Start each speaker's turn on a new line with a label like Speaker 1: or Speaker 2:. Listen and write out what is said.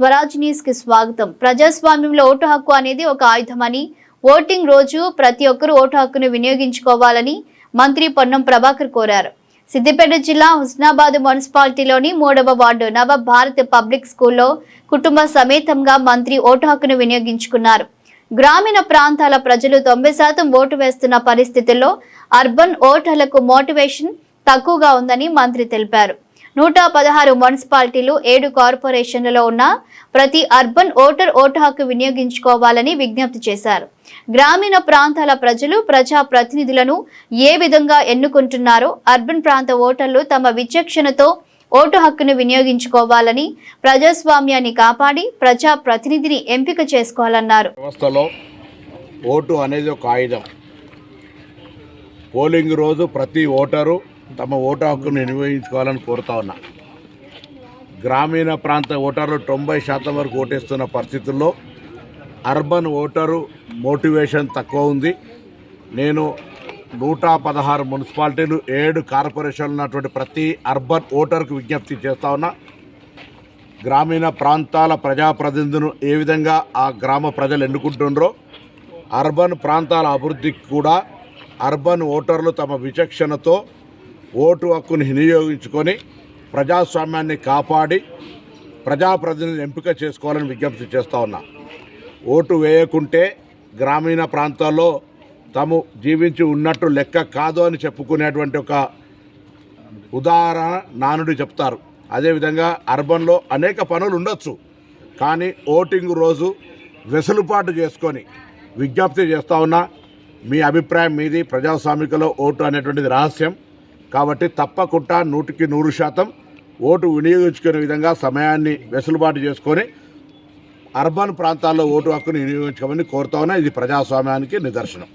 Speaker 1: Swaraj news కి స్వాగతం. ప్రజాస్వామ్యంలో ఓటు హక్కు అనేది ఒక ఆయుధమని, ఓటింగ్ రోజు ప్రతి ఒక్కరూ ఓటు హక్కును వినియోగించుకోవాలని మంత్రి పొన్నం ప్రభాకర్ కోరారు. సిద్దిపేట జిల్లా హుస్నాబాద్ మున్సిపాలిటీలోని 3వ వార్డు నవ భారత్ పబ్లిక్ స్కూల్లో కుటుంబ సమేతంగా మంత్రి ఓటు హక్కును వినియోగించుకున్నారు. గ్రామీణ ప్రాంతాల ప్రజలు 90% ఓటు వేస్తున్న పరిస్థితుల్లో అర్బన్ ఓటర్లకు మోటివేషన్ తక్కువగా ఉందని మంత్రి తెలిపారు. 116 మున్సిపాలిటీలు 7 కార్పొరేషన్లలో ఉన్న ప్రతి అర్బన్ ఓటు హక్కు వినియోగించుకోవాలని విజ్ఞప్తి చేశారు. గ్రామీణ ప్రాంతాల ప్రజలు ప్రజా ప్రతినిధులను ఏ విధంగా ఎన్నుకుంటున్నారో అర్బన్ ప్రాంత ఓటర్లు తమ విచక్షణతో ఓటు హక్కును వినియోగించుకోవాలని, ప్రజాస్వామ్యాన్ని కాపాడి ప్రజా ప్రతినిధిని ఎంపిక చేసుకోవాలన్నారు.
Speaker 2: వ్యవస్థలో ఓటు అనేది ఒక ఆయుధం. పోలింగ్ రోజు ప్రతి ఓటరు తమ ఓటు హక్కును వినియోగించుకోవాలని కోరుతా ఉన్నా. గ్రామీణ ప్రాంత ఓటర్లు 90% వరకు ఓటేస్తున్న పరిస్థితుల్లో అర్బన్ ఓటరు మోటివేషన్ తక్కువ ఉంది. నేను 116 మున్సిపాలిటీలు 7 కార్పొరేషన్లు ఉన్నటువంటి ప్రతి అర్బన్ ఓటర్కు విజ్ఞప్తి చేస్తా ఉన్నా. గ్రామీణ ప్రాంతాల ప్రజాప్రతినిధులను ఏ విధంగా ఆ గ్రామ ప్రజలు ఎన్నుకుంటున్నారో అర్బన్ ప్రాంతాల అభివృద్ధికి కూడా అర్బన్ ఓటర్లు తమ విచక్షణతో ఓటు హక్కును వినియోగించుకొని ప్రజాస్వామ్యాన్ని కాపాడి ప్రజాప్రతినిధులను ఎంపిక చేసుకోవాలని విజ్ఞప్తి చేస్తూ ఉన్నా. ఓటు వేయకుంటే గ్రామీణ ప్రాంతాల్లో తాము జీవించి ఉన్నట్టు లెక్క కాదు అని చెప్పుకునేటువంటి ఒక ఉదాహరణ నానుడి చెప్తారు. అదేవిధంగా అర్బన్లో అనేక పనులు ఉండొచ్చు, కానీ ఓటింగ్ రోజు వెసులుబాటు చేసుకొని విజ్ఞప్తి చేస్తూ ఉన్నా. మీ అభిప్రాయం మీది. ప్రజాస్వామికలో ఓటు అనేటువంటిది రహస్యం కాబట్టి తప్పకుండా 100% ఓటు వినియోగించుకునే విధంగా సమయాన్ని వెసులుబాటు చేసుకొని అర్బన్ ప్రాంతాల్లో ఓటు హక్కును వినియోగించుకోమని కోరుతా ఉన్నా. ఇది ప్రజాస్వామ్యానికి నిదర్శనం.